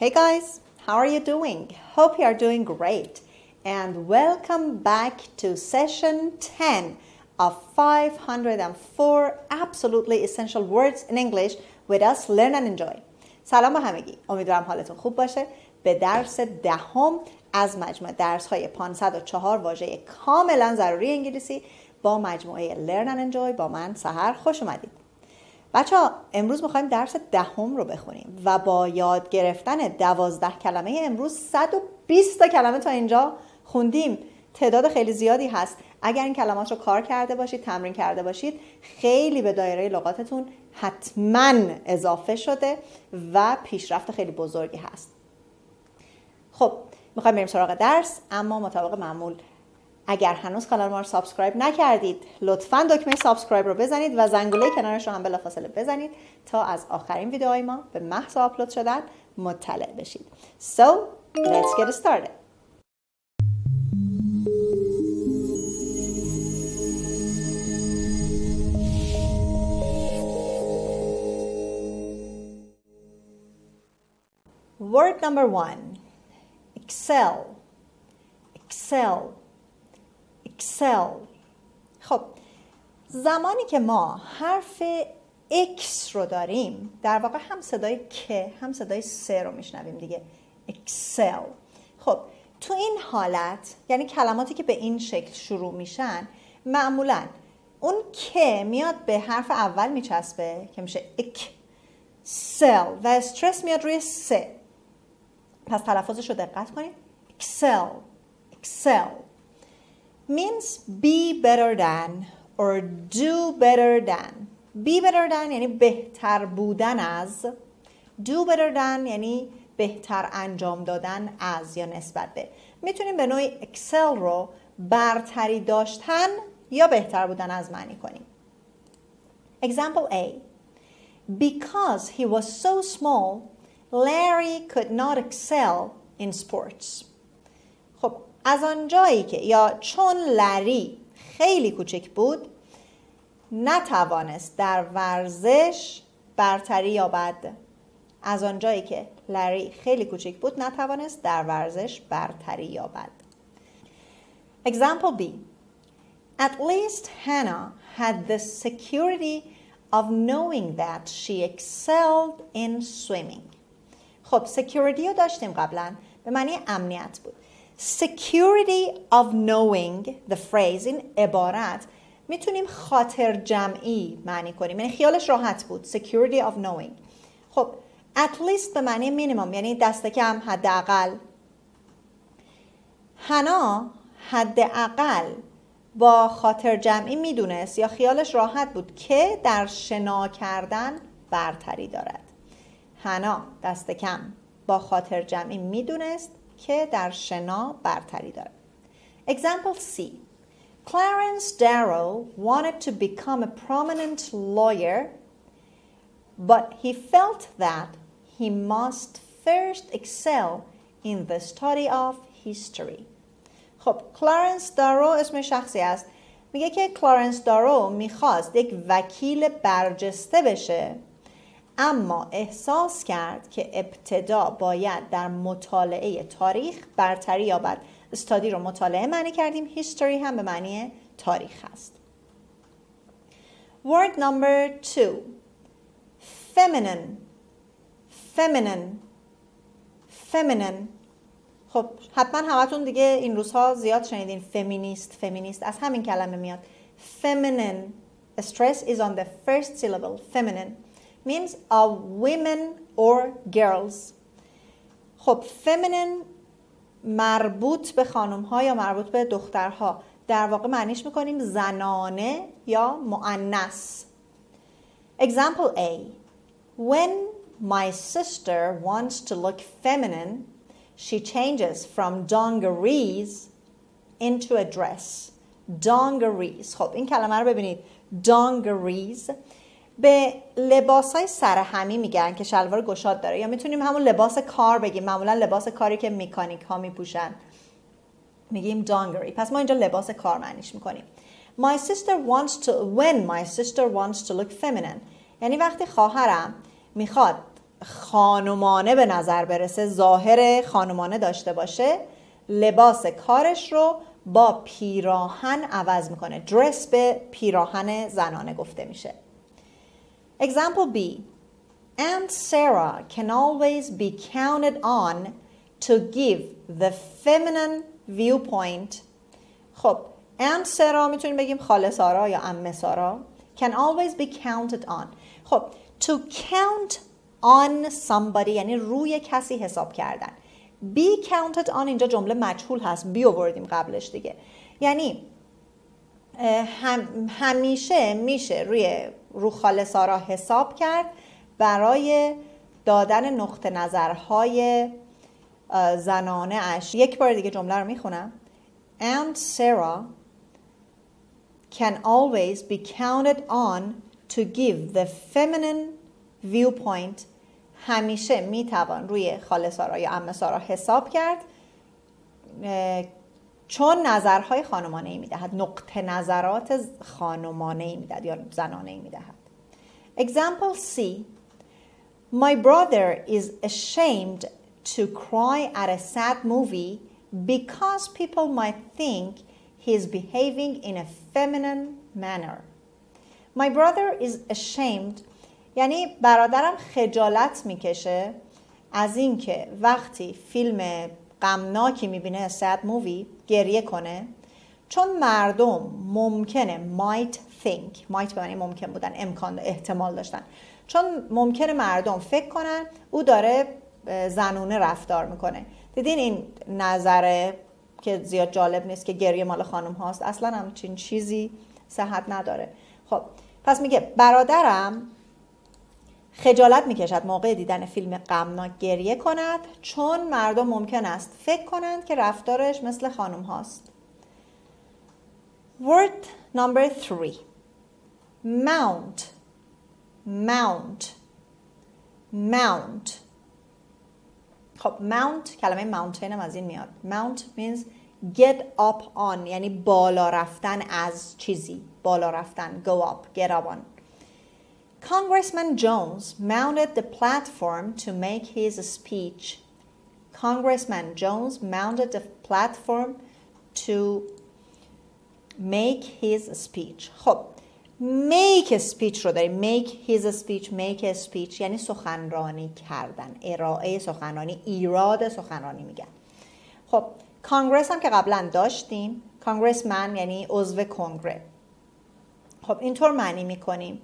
Hey guys, how are you doing? Hope you are doing great. And welcome back to session 10 of 504 absolutely essential words in English with us Learn and Enjoy. سلام به همگی. امیدوارم حالتون خوب باشه. به درس دهم از مجموعه درس‌های 504 واژه کاملا ضروری انگلیسی با مجموعه Learn and Enjoy با من سحر خوش اومدید. بچه‌ها امروز می‌خوایم درس دهم رو بخونیم و با یاد گرفتن 12 کلمه امروز 120 تا کلمه تا اینجا خوندیم. تعداد خیلی زیادی هست. اگر این کلمات رو کار کرده باشید، تمرین کرده باشید، خیلی به دایره لغاتتون حتما اضافه شده و پیشرفت خیلی بزرگی هست. خب میخوایم بریم سراغ درس، اما مطابق معمول اگر هنوز کانال ما رو سابسکرایب نکردید لطفاً دکمه سابسکرایب رو بزنید و زنگوله کنارش رو هم بلافاصله بزنید تا از آخرین ویدیوهای ما به محض آپلود شدن مطلع بشید. So, let's get started. Word number 1. ɪk‌sel. ɪk‌sel. ɪk‌sel. خب زمانی که ما حرف X رو داریم در واقع هم صدای که هم صدای سه رو میشنویم دیگه. ɪk‌sel. خب تو این حالت یعنی کلماتی که به این شکل شروع میشن معمولا اون که میاد به حرف اول میچسبه که میشه ɪk‌sel و استرس میاد روی سه. پس تلفظش رو دقت کنید. ɪk‌sel. ɪk‌sel means be better than or do better than. be better than یعنی بهتر بودن از. do better than یعنی بهتر انجام دادن از یا نسبت به. میتونیم به نوعی ɪk‌sel رو برتری داشتن یا بهتر بودن از معنی کنیم. Example A. Because he was so small, Larry could not excel in sports. خب از آنجایی که یا چون لری خیلی کوچک بود نتوانست در ورزش برتری یابد. از آنجایی که لری خیلی کوچک بود نتوانست در ورزش برتری یابد. Example B. At least Hannah had the security of knowing that she excelled in swimming. خب security رو داشتیم قبلا به معنی امنیت بود. security of knowing the phrase این عبارت میتونیم خاطر جمعی معنی کنیم یعنی خیالش راحت بود. security of knowing. خب at least به معنی مینیمم یعنی دست کم حداقل. حنا حداقل با خاطر جمعی میدونست یا خیالش راحت بود که در شنا کردن برتری دارد. حنا دست کم با خاطر جمعی میدونست که در شنا برتری دارد. Example C. Clarence Darrow wanted to become a prominent lawyer, but he felt that he must first excel in the study of history. خب کلارنس دارو اسم شخصی است. میگه که کلارنس دارو میخواست یک وکیل برجسته بشه اما احساس کرد که ابتدا باید در مطالعه تاریخ برتری یابد. استادی رو مطالعه معنی کردیم. history هم به معنی تاریخ هست. Word number 2. feminine. feminine. feminine. خب حتما همتون دیگه این روزها زیاد شنیدین فمینیست از همین کلمه میاد. feminine. Stress is on the first syllable. feminine means of women or girls. خب feminine مربوط به خانم ها یا مربوط به دخترها در واقع معنیش میکنیم زنانه یا مؤنث. Example A. When my sister wants to look feminine, she changes from dungarees into a dress. dungarees. خب این کلمه رو ببینید. dungarees به لباسای سرهمی میگن که شلوار گشاد داره یا میتونیم همون لباس کار بگیم. معمولا لباس کاری که مکانیک ها میپوشن میگیم dungaree. پس ما اینجا لباس کار معنیش میکنیم. When my sister wants to look feminine یعنی وقتی خواهرم میخواد خانمانه به نظر برسه، ظاهر خانمانه داشته باشه، لباس کارش رو با پیراهن عوض میکنه. dress به پیراهن زنانه گفته میشه. Example B. Aunt Sarah can always be counted on to give the feminine viewpoint. خب Aunt Sarah میتونیم بگیم خاله سارا یا عمه سارا. Can always be counted on. خب to count on somebody یعنی روی کسی حساب کردن. be counted on اینجا جمله مجهول هست، be آوردیم قبلش دیگه. یعنی همیشه میشه رو خاله سارا حساب کرد برای دادن نقطه نظرهای زنانه اش. یک بار دیگه جمله رو میخونم. Aunt Sarah can always be counted on to give the feminine viewpoint. همیشه میتوان روی خاله سارا یا عمه سارا حساب کرد چون نظرهای خانمانه‌ای میدهد، نقطه نظرات خانمانه‌ای میدهد یا زنانه‌ای میدهد. Example C. My brother is ashamed to cry at a sad movie because people might think he's behaving in a feminine manner. My brother is ashamed یعنی برادرم خجالت میکشه از اینکه وقتی فیلم غمناکی میبینه sad movie گریه کنه، چون مردم ممکنه might به معنی ممکن بودن، امکان احتمال داشتن، چون ممکنه مردم فکر کنن او داره زنونه رفتار میکنه. دیدین این نظره که زیاد جالب نیست که گریه مال خانم هاست، اصلا همچین چیزی صحت نداره. خب پس میگه برادرم خجالت میکشد موقع دیدن فیلم غمناک گریه کند چون مردم ممکن است فکر کنند که رفتارش مثل خانم هاست. Word number 3. Maʊnt. خب mount کلمه mountain هم از این میاد. Mount means get up on یعنی بالا رفتن از چیزی، بالا رفتن، go up, get up on. Congressman Jones mounted the platform to make his speech. Congressman Jones mounted the platform to make his speech. خب make a speech رو داریم. make his speech, make a speech یعنی سخنرانی کردن، ارائه سخنرانی، ایراد سخنرانی میگن. خب کانگرس هم که قبلا داشتیم، کانگرسمن یعنی عضو کنگره. خب اینطور معنی میکنیم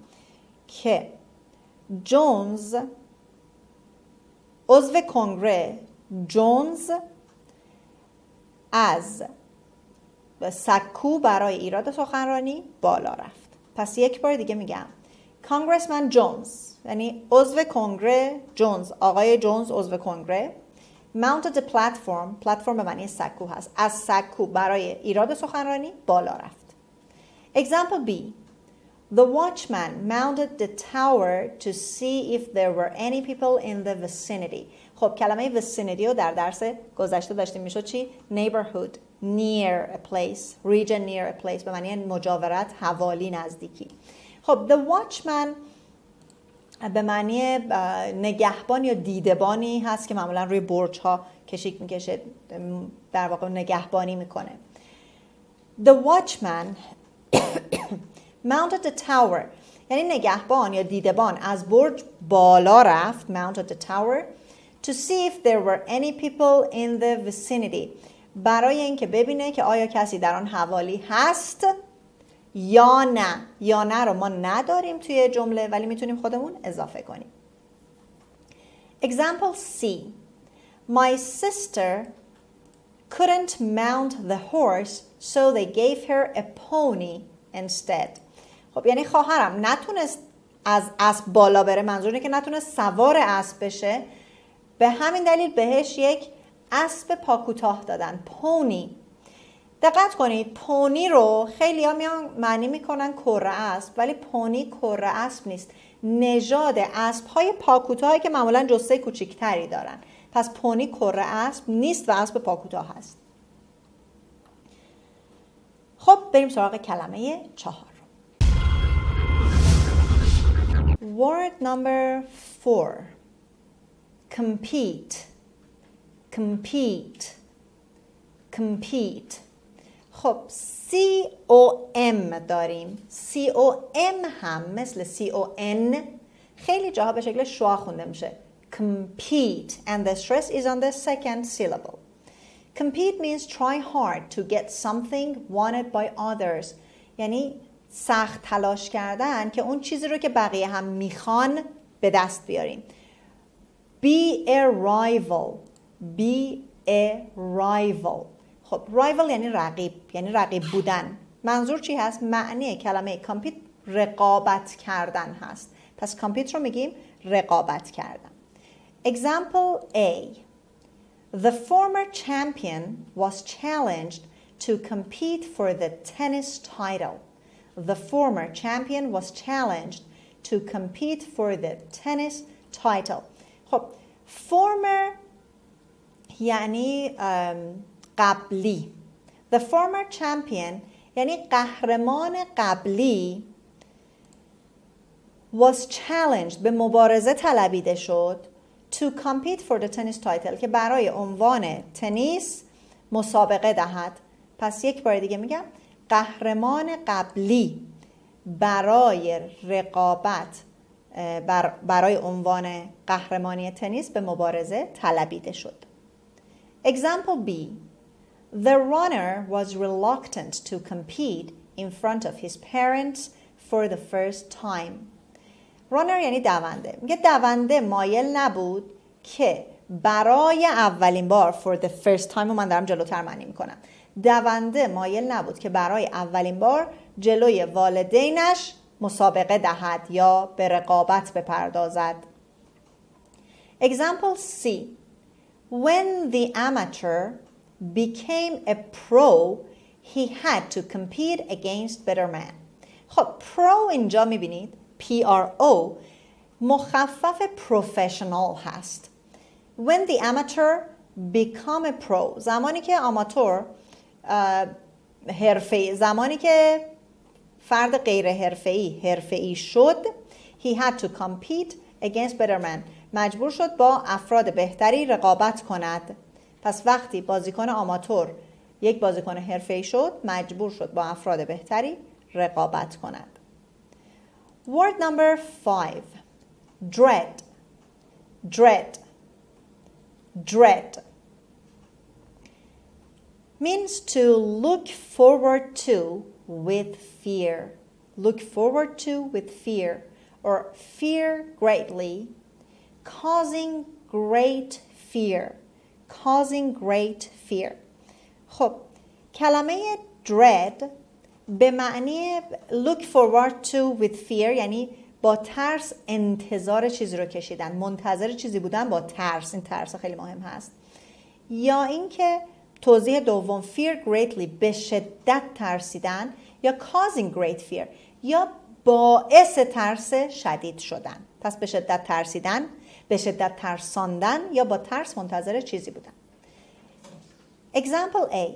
که جونز عضو کنگره، جونز از سکو برای ایراد سخنرانی بالا رفت. پس یک بار دیگه میگم کانگرسمن جونز یعنی عضو کنگره، جونز آقای جونز عضو کنگره mounted the platform به معنی سکو هست، از سکو برای ایراد سخنرانی بالا رفت. Example B. The watchman mounted the tower to see if there were any people in the vicinity. خب کلمه vicinity رو در درس گذشته داشتیم، میشد چی؟ neighborhood, near a place, region near a place به معنی مجاورت، حوالی، نزدیکی. خب the watchman به معنی نگهبان یا دیدبانی هست که معمولا روی برج ها کشیک میکشه، در واقع نگهبانی میکنه. The watchman mounted the tower یعنی نگهبان یا دیدبان از برج بالا رفت، mounted the tower to see if there were any people in the vicinity برای اینکه ببینه که آیا کسی در آن حوالی هست یا نه. یا نه رو ما نداریم توی جمله ولی میتونیم خودمون اضافه کنیم. Example C. My sister couldn't mount the horse so they gave her a pony instead. خب یعنی خواهرم نتونست از اسب بالا بره، منظور اینه که نتونست سوار اسب بشه، به همین دلیل بهش یک اسب پاکوتاه دادن، پونی. دقت کنید پونی رو خیلی ها میان معنی میکنن کره اسب، ولی پونی کره اسب نیست، نژاد اسب های پاکوتاهی که معمولا جثه کوچیکتری دارن. پس پونی کره اسب نیست و اسب پاکوتاه هست. خب بریم سراغ کلمه 4. Word number 4. compete compete compete. خب COM داریم. COM هم مثل CON خیلی جاها به شکل شوا خونده میشه. Compete and the stress is on the second syllable. Compete means try hard to get something wanted by others. یعنی سخت تلاش کردن که اون چیزی رو که بقیه هم میخوان به دست بیاریم. Be a rival. Be a rival. خب rival یعنی رقیب، یعنی رقیب بودن. منظور چی هست؟ معنی کلمه compete رقابت کردن هست. پس compete رو میگیم رقابت کردن. Example A. The former champion was challenged to compete for the tennis title. The former champion was challenged to compete for the tennis title. خب former یعنی قبلی. The former champion یعنی قهرمان قبلی was challenged به مبارزه طلبیده شد to compete for the tennis title که برای عنوان تنیس مسابقه دهد. پس یک بار دیگه میگم قهرمان قبلی برای رقابت برای عنوان قهرمانی تنیس به مبارزه طلبیده شد. Example B. The runner was reluctant to compete in front of his parents for the first time. Runner یعنی دونده. میگه دونده مایل نبود که برای اولین بار for the first time رو من دارم جلوتر معنی میکنم. دونده مایل نبود که برای اولین بار جلوی والدینش مسابقه دهد یا به رقابت بپردازد. Example C. When the amateur became a pro, he had to compete against better men. خب pro اینجا میبینید PRO مخفف professional هست. When the amateur become a pro زمانی که آماتور زمانی که فرد غیر حرفه‌ای شد he had to compete against better men مجبور شد با افراد بهتری رقابت کند. پس وقتی بازیکن آماتور یک بازیکن حرفه‌ای شد مجبور شد با افراد بهتری رقابت کند. Word number 5. Dread. Dread. Dread means to look forward to with fear. Look forward to with fear or fear greatly, causing great fear. Causing great fear. خب کلمه dread به معنی look forward to with fear یعنی با ترس انتظار چیزی رو کشیدن، منتظر چیزی بودن با ترس. این ترس خیلی مهم هست. یا اینکه توضیح دوم fear greatly به شدت ترسیدن یا causing great fear یا باعث ترس شدید شدن. پس به شدت ترسیدن، به شدت ترساندن یا با ترس منتظر چیزی بودن. Example A.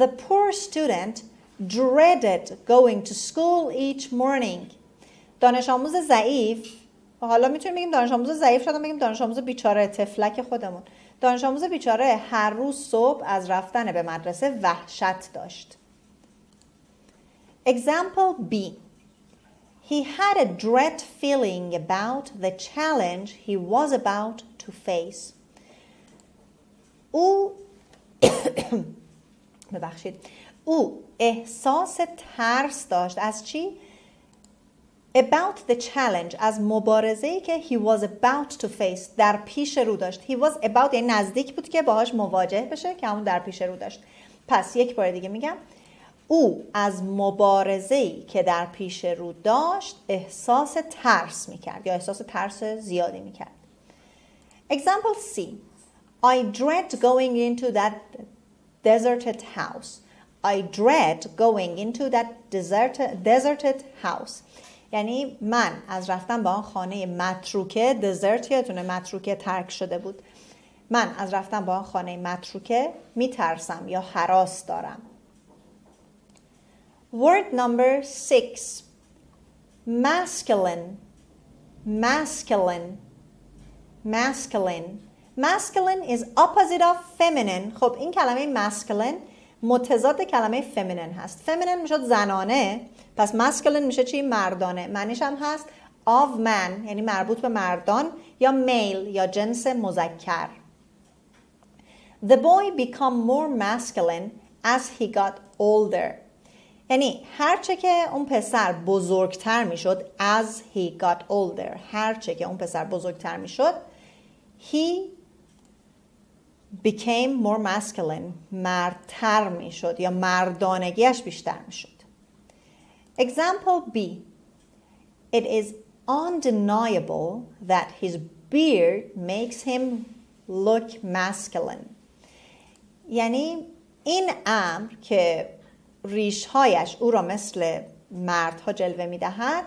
The poor student dreaded going to school each morning. دانش آموز ضعیف، حالا میتونیم بگیم دانش آموز ضعیف شدن، بگیم دانش آموز بیچاره، تفلک خودمون. دانش آموز بیچاره هر روز صبح از رفتن به مدرسه وحشت داشت. Example B. He had a dread feeling about the challenge he was about to face. او احساس ترس داشت از چی؟ About the challenge از مبارزه‌ای که he was about to face در پیش رو داشت. He was about یعنی نزدیک بود که باهاش مواجه بشه که همون در پیش رو داشت. پس یک بار دیگه میگم او از مبارزه‌ای که در پیش رو داشت احساس ترس میکرد یا احساس ترس زیادی میکرد. Example C. I dread going into that deserted house. I dread going into that deserted house. یعنی من از رفتن به آن خانه متروکه، دزرت یادتونه متروکه ترک شده بود. من از رفتن به آن خانه متروکه میترسم یا هراس دارم. Word number 6. Masculine. Masculine. masculine. Masculine is opposite of feminine. خب این کلمه masculine متضاد کلمه feminine هست. feminine میشد زنانه، پس masculine میشه چی؟ مردانه. معنیش هم هست of man، یعنی مربوط به مردان، یا male یا جنس مذکر. The boy became more masculine as he got older. یعنی هرچه که اون پسر بزرگتر میشد، as he got older، هرچه که اون پسر بزرگتر میشد، he became more masculine، مردتر میشد یا مردانگیش بیشتر میشد. Example B. It is undeniable that his beard makes him look masculine. یعنی این امر که ریش‌هایش او را مثل مردها جلوه می‌دهد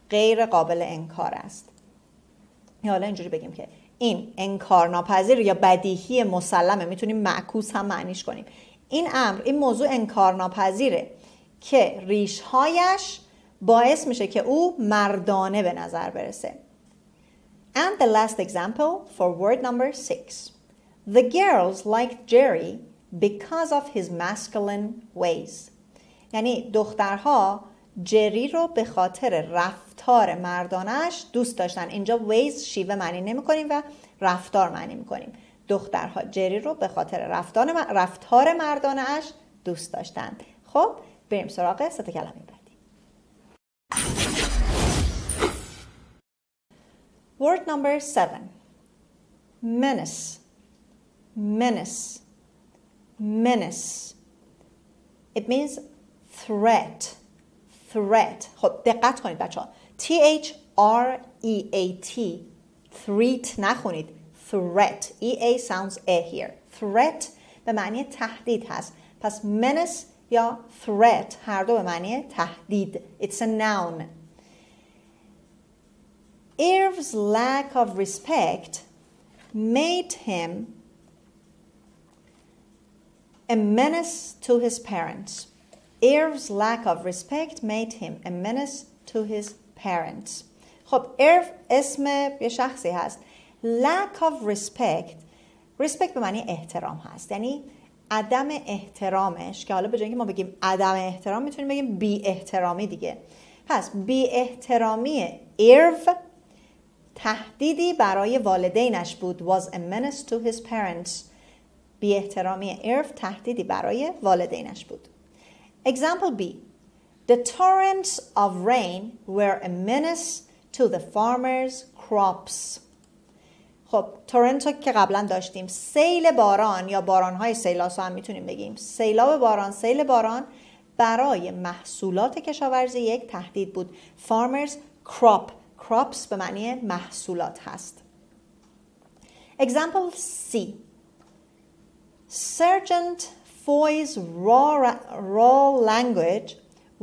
غیر قابل انکار است. یا حالا اینجوری بگیم که این انکارناپذیر یا بدیهی مسلمه، میتونیم معکوس هم معنیش کنیم. این امر، این موضوع انکارناپذیره که ریش‌هایش باعث میشه که او مردانه به نظر برسه. And the last example for word number 6. The girls liked Jerry because of his masculine ways. یعنی دخترها جری رو به خاطر رفتار مردانش دوست داشتن. اینجا ways شیوه معنی نمی کنیم و رفتار معنی می کنیم. دخترها جری رو به خاطر رفتار مردانش دوست داشتند. خب بریم سراغ ست کلمه بعدی. Word number 7. Menace. Menace. Menace. It means threat. Threat. خب دقت کنید بچه ها. T-H-R-E-A-T. Threat نخونید. Threat. E-A sounds A here. Threat به معنی تهدید هست. پس menace یا threat هر دو به معنی تهدید. It's a noun. Irv's lack of respect made him a menace to his parents. Irv's lack of respect made him a menace to his parents. خب Irv اسم یه شخصی هست. Lack of respect. Respect به معنی احترام هست. یعنی عدم احترامش، که حالا به جای اینکه ما بگیم عدم احترام میتونیم بگیم بی احترامی دیگه. پس بی احترامی Irv تهدیدی برای والدینش بود. Was a menace to his parents. بی احترامی Irv تهدیدی برای والدینش بود. Example B. The torrents of rain were a menace to the farmers' crops. خب تورنت که قبلا داشتیم، سیل باران یا بارانهای سیلاسا هم میتونیم بگیم. سیلاب باران، سیل باران برای محصولات کشاورزی یک تهدید بود. Farmers' crop. Crops به معنی محصولات هست. Example C. Sergeant Foy's raw language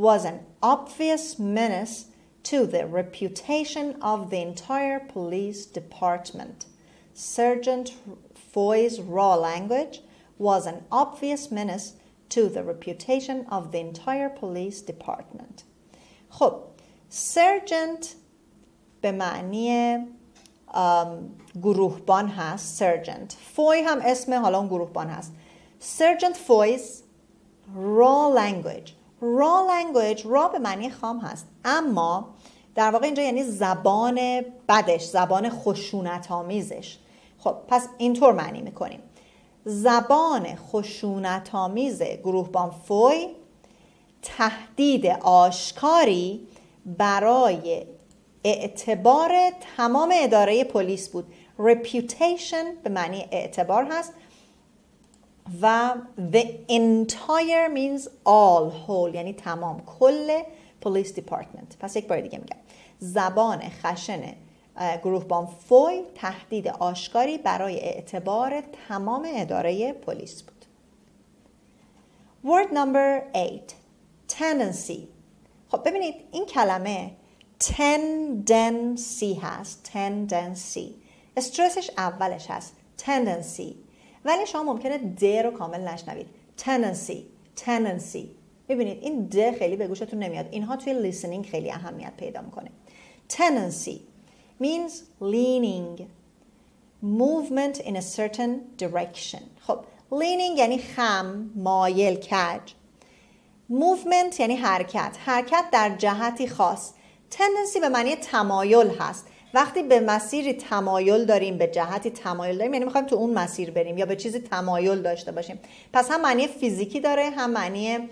was an obvious menace to the reputation of the entire police department. Sergeant Foy's raw language was an obvious menace to the reputation of the entire police department. خب Sergeant به معنی گروهبان هست. Sergeant Foy هم اسم حالا اون گروهبان هست. Sergeant Foy's raw language. raw language raw به معنی خام هست، اما در واقع اینجا یعنی زبان بدش، زبان خشونت آمیزش. خب پس اینطور معنی میکنیم. زبان خشونت آمیز گروهبان فوی تهدید آشکاری برای اعتبار تمام اداره پلیس بود. reputation به معنی اعتبار هست و the entire means all, whole یعنی تمام، کل police department. پس یک بار دیگه میگم، زبان خشن گروهبان فوی تهدید آشکاری برای اعتبار تمام اداره پلیس بود. word number 8. tendency. خب ببینید این کلمه ʻtendənsi هست. ʻtendənsi استرسش اولش هست tendency، ولی شما ممکنه د رو کامل نشنوید. tendency. ببینید این د خیلی به گوشتون نمیاد. اینها توی listening خیلی اهمیت پیدا میکنه. tendency means leaning. movement in a certain direction. خب leaning یعنی خم، مایل، کج. movement یعنی حرکت در جهتی خاص. tendency به معنی تمایل هست. وقتی به مسیری تمایل داریم، به جهتی تمایل داریم، یعنی میخوایم تو اون مسیر بریم یا به چیزی تمایل داشته باشیم. پس هم معنی فیزیکی داره، هم معنی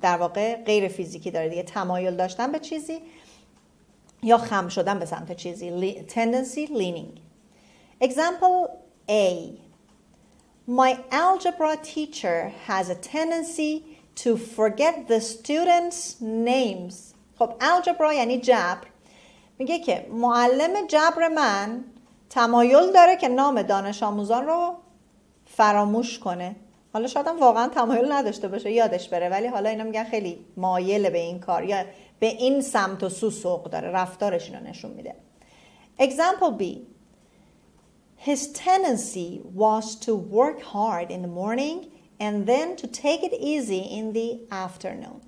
در واقع غیر فیزیکی داره دیگه. تمایل داشتن به چیزی یا خم شدن به سمت چیزی. tendency, leaning. Example A. My algebra teacher has a tendency to forget the students' names. خب algebra یعنی جبر. میگه که معلم جبر من تمایل داره که نام دانش آموزان رو فراموش کنه. حالا شاید هم واقعا تمایل نداشته باشه، یادش بره، ولی حالا اینا میگن خیلی مایل به این کار یا به این سمت و سو سوق داره، رفتارش اینو نشون میده. Example B. His tendency was to work hard in the morning and then to take it easy in the afternoon.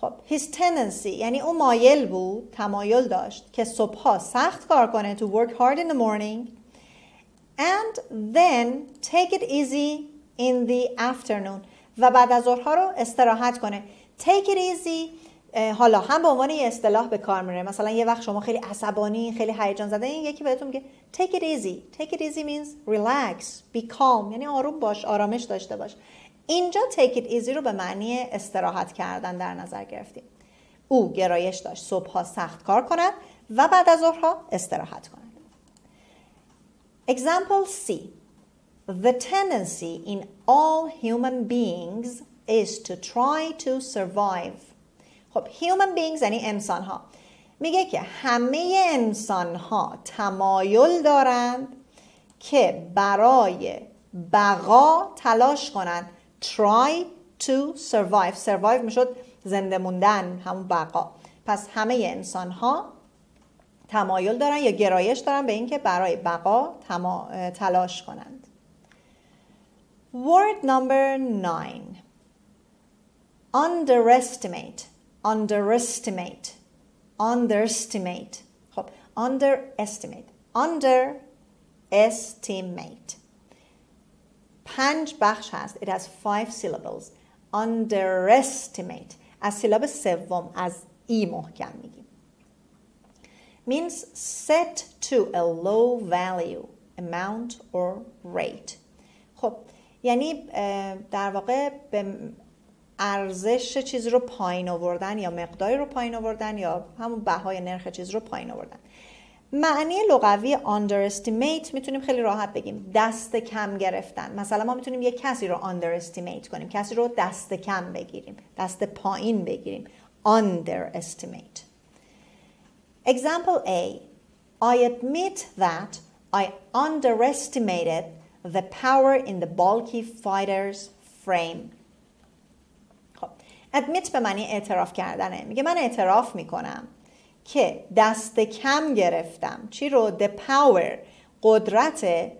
خب his tendency یعنی اون مایل بود، تمایل داشت که صبحها سخت کار کنه to work hard in the morning and then take it easy in the afternoon و بعد از ظهرها رو استراحت کنه. take it easy حالا هم به عنوان یه اصطلاح به کار میره. مثلا یه وقت شما خیلی عصبانی، خیلی هیجان زده، این یکی بهتون میگه take it easy. take it easy means relax, be calm، یعنی آروم باش، آرامش داشته باش. اینجا take it easy رو به معنی استراحت کردن در نظر گرفتیم. او گرایش داشت صبحها سخت کار کند و بعد از ظهرها استراحت کند. Example C. The tendency in all human beings is to try to survive. خب human beings یعنی انسان ها. میگه که همه انسان ها تمایل دارند که برای بقا تلاش کنند. Try to survive. Survive میشد زنده موندن، همون بقا. پس همه انسان ها تمایل دارن یا گرایش دارن به اینکه برای بقا تلاش کنند. Word number 9. Underestimate. Underestimate. Underestimate. خب underestimate. Underestimate. 5 بخش هست. It has 5 syllables. Underestimate. از سیلاب سوم از ای محکم میگیم. Means set to a low value, amount or rate. خب یعنی در واقع به ارزش چیز رو پایین آوردن یا مقداری رو پایین آوردن یا همون بهای نرخ چیز رو پایین آوردن. معنی لغوی underestimate میتونیم خیلی راحت بگیم دست کم گرفتن. مثلا ما میتونیم یک کسی رو underestimate کنیم، کسی رو دست کم بگیریم، دست پایین بگیریم. underestimate. Example A. I admit that I underestimated the power in the bulky fighter's frame. خب admit به معنی اعتراف کردنه. میگه من اعتراف میکنم که دست کم گرفتم. چی رو؟ The power، قدرت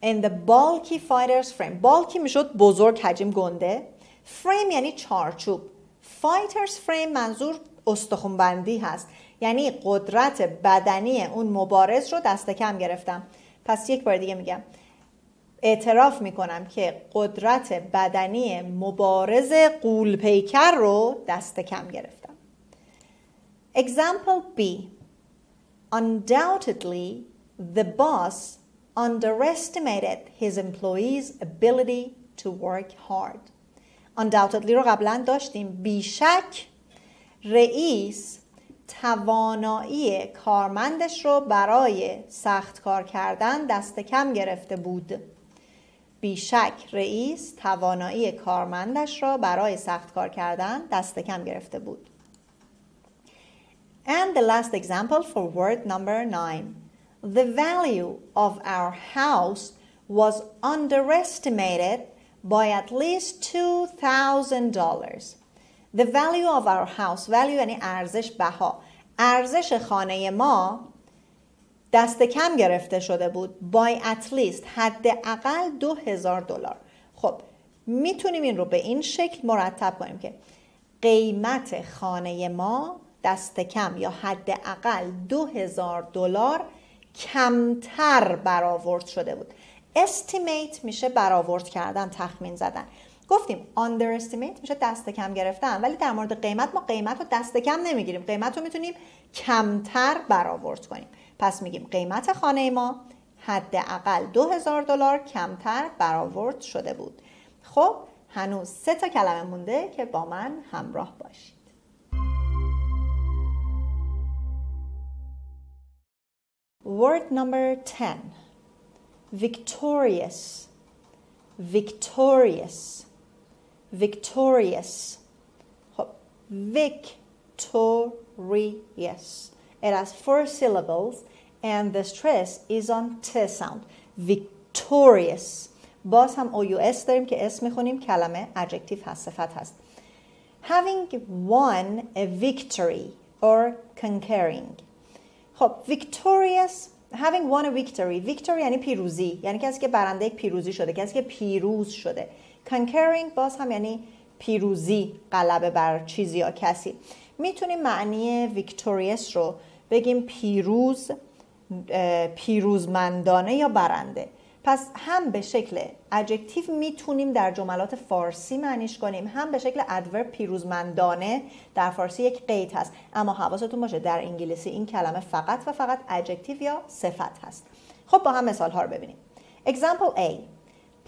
in the bulky fighter's frame. bulky میشد بزرگ، حجم، گنده. frame یعنی چارچوب. fighter's frame منظور استخوان‌بندی هست، یعنی قدرت بدنی اون مبارز رو دست کم گرفتم. پس یک بار دیگه میگم اعتراف میکنم که قدرت بدنی مبارز غول‌پیکر رو دست کم گرفتم. Example B. Undoubtedly, the boss underestimated his employees' ability to work hard. Undoubtedly رو قبلا داشتیم. بیشک رئیس توانایی کارمندش رو برای سخت کار کردن دست کم گرفته بود. بیشک رئیس توانایی کارمندش را برای سخت کار کردن دست کم گرفته بود. And the last example for word number 9. The value of our house was underestimated by at least $2,000. The value of our house. Value یعنی ارزش، بها. ارزش خانه ما دست کم گرفته شده بود. By at least حداقل $2,000. خب میتونیم این رو به این شکل مرتب کنیم که قیمت خانه ما دست کم یا حداقل $2,000 کمتر برآورد شده بود. estimate میشه برآورد کردن، تخمین زدن. گفتیم underestimate میشه دست کم گرفتن، ولی در مورد قیمت ما قیمت رو دست کم نمیگیریم، قیمت رو میتونیم کمتر برآورد کنیم. پس میگیم قیمت خانه ما حداقل $2000 کمتر برآورد شده بود. خب هنوز 3 تا کلمه مونده که با من همراه باشید. Word number 10. Victorious. Victorious. Victorious. خب victorious. It has 4 syllables and the stress is on T sound. Victorious. باز هم OUS داریم که اسم میخونیم، کلمه adjective هست، صفت هست. Having won a victory or conquering. خب victorious، having won a victory. victory یعنی پیروزی، یعنی کسی که برنده یک پیروزی شده، کسی که پیروز شده. conquering باز هم یعنی پیروزی، غلبه بر چیزی یا کسی. میتونیم معنی victorious رو بگیم پیروز، پیروزمندانه یا برنده. پس هم به شکل adjective میتونیم در جملات فارسی معنیش کنیم، هم به شکل adverb پیروزمندانه در فارسی یک قید هست. اما حواستون باشه در انگلیسی این کلمه فقط و فقط adjective یا صفت هست. خب با هم مثال ها رو ببینیم. Example A.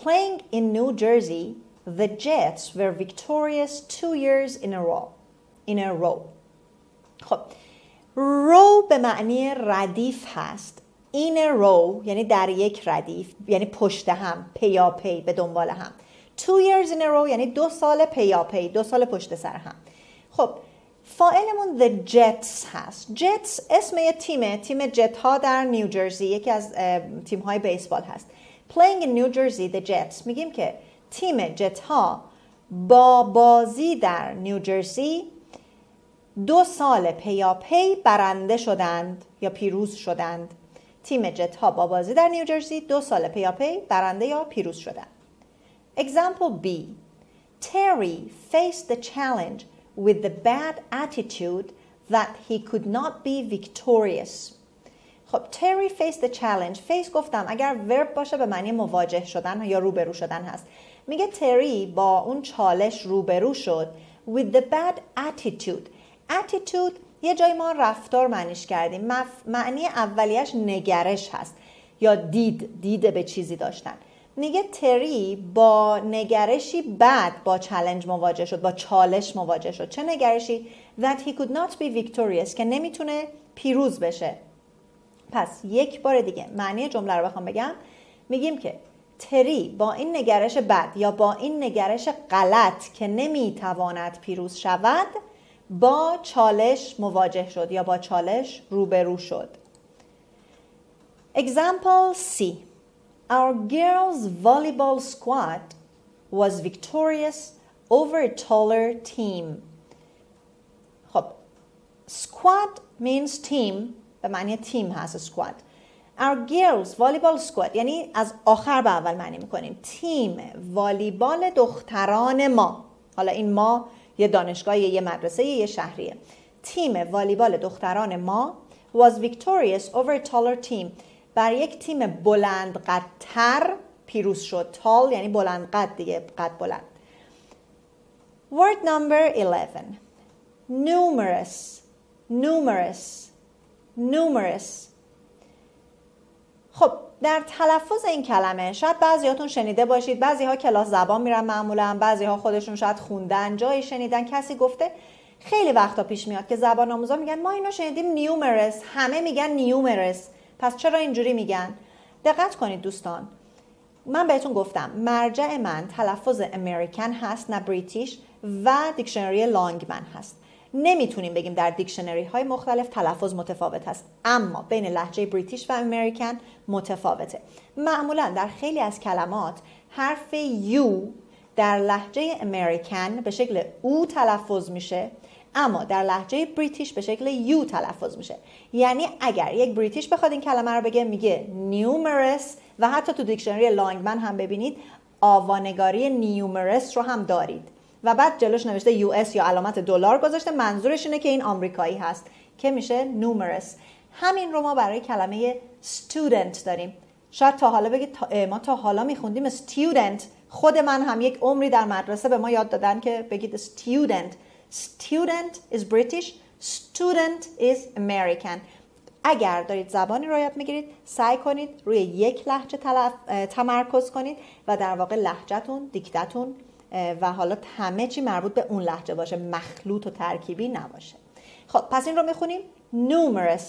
Playing in New Jersey, the Jets were victorious 2 years in a row. خب row به معنی ردیف هست. In a row یعنی در یک ردیف، یعنی پشت هم، پیاپی، به دنبال هم. 2 years in a row یعنی 2 سال پیاپی، 2 سال پشت سر هم. خب فاعلمون the Jets هست. Jets اسم یه تیم جت ها در نیوجرسی، یکی از تیم های بیسبال هست. Playing in New Jersey the Jets، میگیم که تیم جت ها با بازی در نیوجرسی 2 سال پیاپی برنده شدند یا پیروز شدند. تیم جت ها با بازی در نیوجرسی 2 سال پیاپی برنده یا پیروز شدند. Example B. Terry faced the challenge with the bad attitude that he could not be victorious. خب Terry faced the challenge. face گفتم اگر verb باشه به معنی مواجه شدن یا روبرو شدن هست. میگه تری با اون چالش روبرو شد with the bad attitude. attitude یه جای ما رفتار معنیش کردیم. معنی اولیش نگرش هست یا دیده به چیزی داشتن. میگه تری با نگرشی بد با چالش مواجه شد، با چالش مواجه شد. چه نگرشی؟ that he could not be victorious، که نمیتونه پیروز بشه. پس یک بار دیگه معنی جمله رو بخوام بگم، میگیم که تری با این نگرش بد یا با این نگرش غلط که نمیتواند پیروز شود با چالش مواجه شد یا با چالش روبرو شد. Example C. Our girls volleyball squad was victorious over a taller team. خب squad means team، به معنی تیم هست squad. Our girls volleyball squad یعنی از آخر به اول معنی میکنیم. تیم والیبال دختران ما، حالا این ما یه دانشگاه، یه مدرسه، یه شهریه. تیم والیبال دختران ما was victorious over a taller team، بر یک تیم بلند قدتر پیروز شد. tall یعنی بلند قد دیگه، قد بلند. Word number 11. Numerous. Numerous. Numerous. خب در تلفظ این کلمه شاید بعضیاتون شنیده باشید، بعضیها کلاس زبان میرن معمولا، بعضیها خودشون شاید خوندن، جایی شنیدن، کسی گفته. خیلی وقتا پیش میاد که زبان آموزا میگن ما اینو شنیدیم نیومرس، همه میگن نیومرس، پس چرا اینجوری میگن؟ دقت کنید دوستان، من بهتون گفتم مرجع من تلفظ امریکن هست نه بریتیش و دیکشنری لانگمن هست. نمیتونیم بگیم در دیکشنری های مختلف تلفظ متفاوت هست، اما بین لهجه بریتیش و امریکن متفاوته. معمولا در خیلی از کلمات حرف یو در لهجه امریکن به شکل او تلفظ میشه، اما در لهجه بریتیش به شکل یو تلفظ میشه. یعنی اگر یک بریتیش بخواد این کلمه رو بگه میگه نیومرس، و حتی تو دیکشنری لانگمن هم ببینید آوانگاری نیومرس رو هم دارید و بعد جلوش نوشته یو اس یا علامت دلار گذاشته، منظورش اینه که این آمریکایی هست که میشه numerous. همین رو ما برای کلمه student داریم. شاید تا حالا بگید ما تا حالا میخوندیم student. خود من هم یک عمری در مدرسه به ما یاد دادن که بگید student. Student is British, student is American. اگر دارید زبانی رو یاد میگیرید سعی کنید روی یک لهجه تمرکز کنید و در واقع لهجه‌تون، دیکتتون و حالا همه چی مربوط به اون لهجه باشه، مخلوط و ترکیبی نباشه. خب پس این رو میخونیم numerous.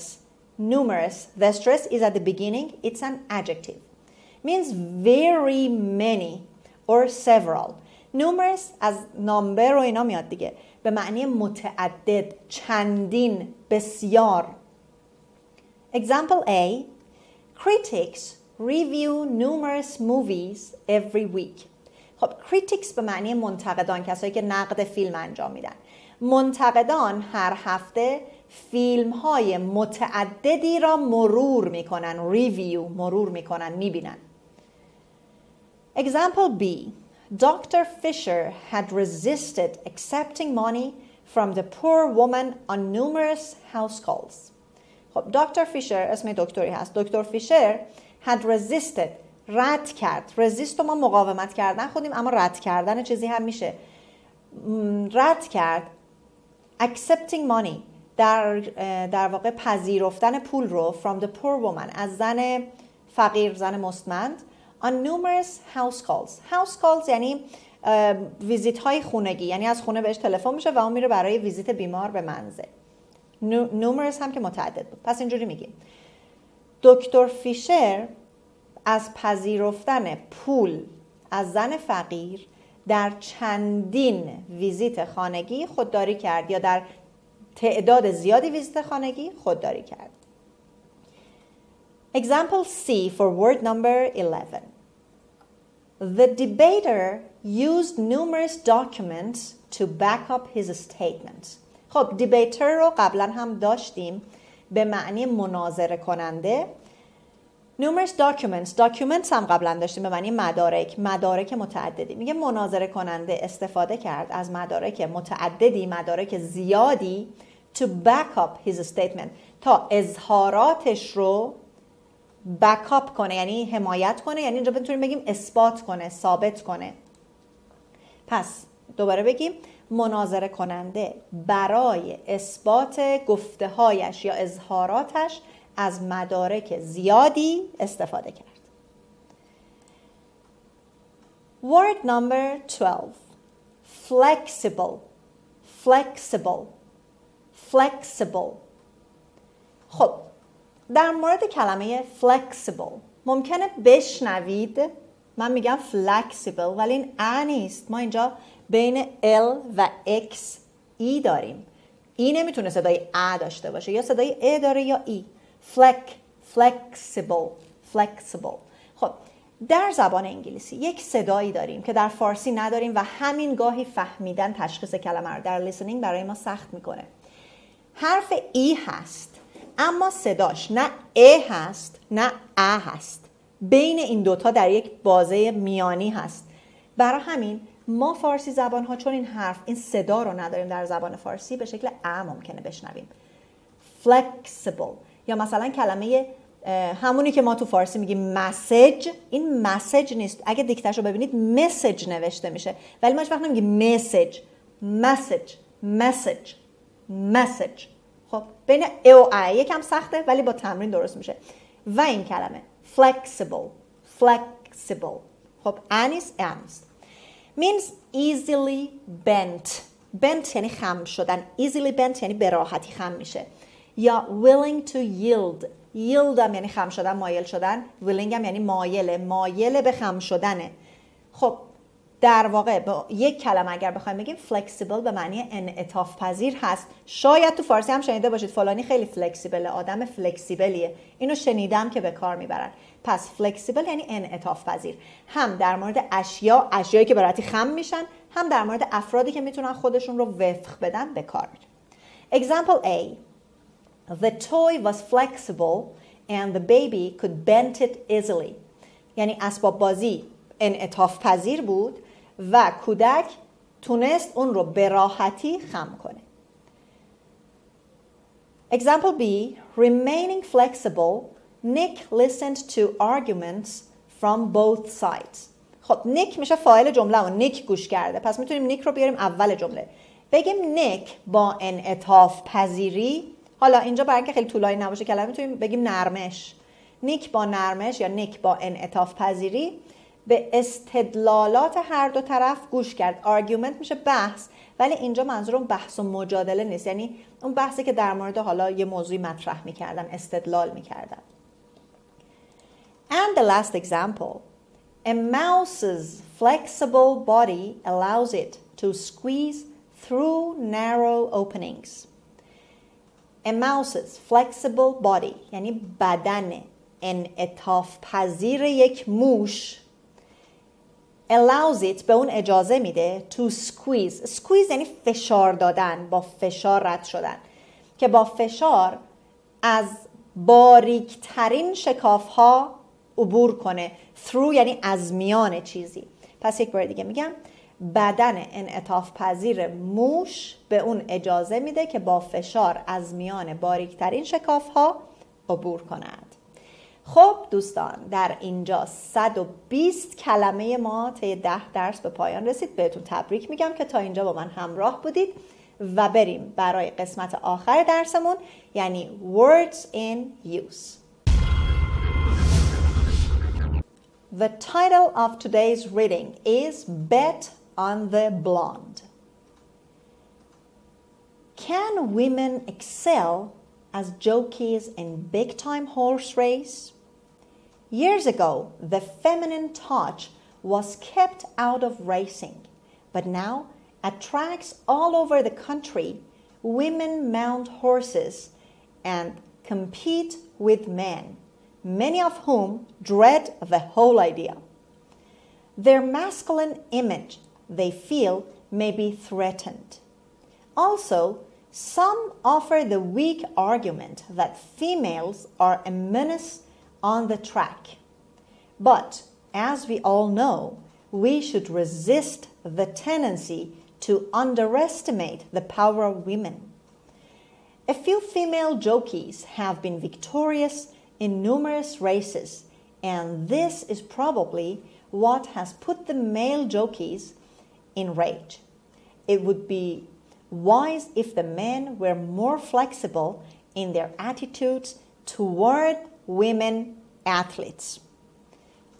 Numerous. The stress is at the beginning. It's an adjective. Means very many or several. Numerous از number و اینا میاد دیگه. به معنی متعدد، چندین، بسیار. Example A. Critics review numerous movies every week. خب critics به معنی منتقدان، کسایی که نقد فیلم انجام میدن. منتقدان هر هفته فیلم های متعددی را مرور میکنن. ریویو، مرور میکنن، میبینن. Example B. Dr. Fisher had resisted accepting money from the poor woman on numerous house calls. خب دکتر فیشر اسم دکتری هست. دکتر فیشر had resisted، رد کرد. resist ما مقاومت کردن خودیم، اما رد کردن چیزی هم میشه. رد کرد accepting money، در واقع پذیرفتن پول رو from the poor woman، از زن فقیر، زن مستمند. on numerous house calls. house calls یعنی ویزیت های خونگی، یعنی از خونه بهش تلفن میشه و اون میره برای ویزیت بیمار به منزل. numerous هم که متعدد بود. پس اینجوری میگیم دکتر فیشر از پذیرفتن پول از زن فقیر در چندین ویزیت خانگی خودداری کرد، یا در تعداد زیادی ویزیت خانگی خودداری کرد. Example C for word number 11. The debater used numerous documents to back up his statement. خب debater رو قبلا هم داشتیم به معنی مناظره کننده. numerous documents هم قبلا داشتیم به معنی مدارک متعددی. میگه مناظره کننده استفاده کرد از مدارک متعددی، مدارک زیادی to back up his statement، تا اظهاراتش رو back up کنه، یعنی حمایت کنه، یعنی اینجا بتونیم بگیم اثبات کنه، ثابت کنه. پس دوباره بگیم مناظره کننده برای اثبات گفته هایش یا اظهاراتش از مدارک زیادی استفاده کرد. Word number 12. Flexible. خب در مورد کلمه flexible ممکنه بشنوید من میگم flexible ولی این ا نیست. ما اینجا بین L و X ای داریم. ای نمیتونه صدای ا داشته باشه، یا صدای ا داره یا ای. flexible. خب در زبان انگلیسی یک صدایی داریم که در فارسی نداریم و همین گاهی فهمیدن تشخیص کلمه رو در لیسنینگ برای ما سخت میکنه. حرف ای هست اما صداش نه ا هست نه ا هست، بین این دوتا در یک بازه میانی هست. برای همین ما فارسی زبان ها چون این صدا رو نداریم در زبان فارسی به شکل ا ممکنه بشنویم. flexible. یا مثلا کلمه همونی که ما تو فارسی میگیم مسیج، این مسیج نیست. اگه دیکتش رو ببینید مسیج نوشته میشه ولی ما هیچ وقت نمیگیم مسیج. خب بین ا و ا یکم سخته ولی با تمرین درست میشه. و این کلمه flexible. خب ا نیست. means easily bent یعنی خم شدن. easily bent یعنی به راحتی خم میشه. یا willing to yield هم یعنی خم شدن، مایل شدن. willing هم یعنی مایل به خم شدنه. خب در واقع با یک کلمه اگر بخوایم بگیم flexible به معنی انعطاف پذیر هست. شاید تو فارسی هم شنیده باشید فلانی خیلی فلکسیبله، آدم فلکسیبلیه. اینو شنیدم که به کار میبرن. پس flexible یعنی انعطاف پذیر، هم در مورد اشیایی که به راحتی خم میشن، هم در مورد افرادی که میتونن خودشون رو وفق بدن به کار میره. Example A. The toy was flexible and the baby could bend it easily. یعنی اسباب بازی انعطاف پذیر بود و کودک تونست اون رو به راحتی خم کنه. Example B, remaining flexible, Nick listened to arguments from both sides. خب نیک میشه فاعل جمله و نیک گوش کرده، پس میتونیم نیک رو بیاریم اول جمله. بگیم نیک با انعطاف پذیری. حالا اینجا برای اینکه خیلی طولانی نباشه کلمه میتونیم بگیم نرمش. نیک با نرمش یا نیک با انعطاف پذیری به استدلالات هر دو طرف گوش کرد. آرگومنت میشه بحث، ولی اینجا منظورم بحث و مجادله نیست، یعنی اون بحثی که در مورد حالا یه موضوعی مطرح میکردن، استدلال میکردن. And the last example, a mouse's flexible body allows it to squeeze through narrow openings. A mouse's flexible body یعنی بدن انعطاف پذیر یک موش allows it به اون اجازه میده to squeeze یعنی فشار دادن، با فشار رد شدن، که با فشار از باریکترین شکاف ها عبور کنه. through یعنی از میان چیزی. پس یک بار دیگه میگم بدن انعطاف پذیر موش به اون اجازه میده که با فشار از میان باریکترین شکاف ها عبور کند. خب دوستان، در اینجا 120 کلمه ما طی 10 درس به پایان رسید. بهتون تبریک میگم که تا اینجا با من همراه بودید و بریم برای قسمت آخر درسمون، یعنی words in use. The title of today's reading is Bet on the Blond. Can women excel as jockeys in big-time horse race? Years ago, the feminine touch was kept out of racing, but now at tracks all over the country, women mount horses and compete with men, many of whom dread the whole idea. Their masculine image, they feel, may be threatened. Also, some offer the weak argument that females are a menace on the track. But, as we all know, we should resist the tendency to underestimate the power of women. A few female jockeys have been victorious in numerous races, and this is probably what has put the male jockeys in rage. It would be wise if the men were more flexible in their attitudes toward women athletes.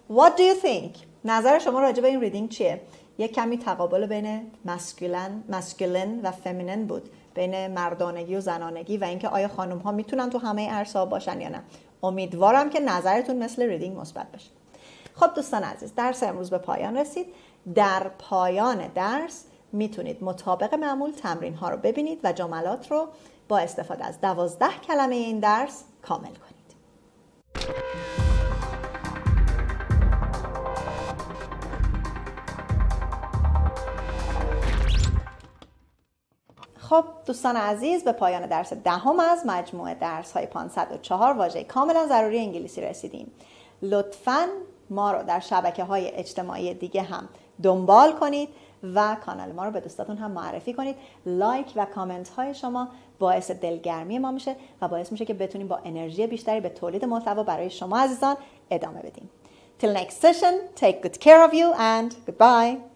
What do you think? نظر شما راجع به این ریدینگ چیه؟ یک کمی تقابل بین masculine و feminine بود، بین مردانگی و زنانگی و اینکه آیا خانم ها میتونن تو همه عرصه باشن یا نه. امیدوارم که نظرتون مثل ریدینگ مثبت بشه. خب دوستان عزیز، درس امروز به پایان رسید. در پایان درس میتونید مطابق معمول تمرین ها رو ببینید و جملات رو با استفاده از 12 کلمه این درس کامل کنید. خب دوستان عزیز، به پایان درس دهم از مجموعه درس های 504 واژه کاملا ضروری انگلیسی رسیدیم. لطفاً ما رو در شبکه‌های اجتماعی دیگه هم دنبال کنید و کانال ما رو به دوستاتون هم معرفی کنید. لایک و کامنت های شما باعث دلگرمی ما میشه و باعث میشه که بتونیم با انرژی بیشتری به تولید محتوا برای شما عزیزان ادامه بدیم. Till next session, take good care of you and goodbye.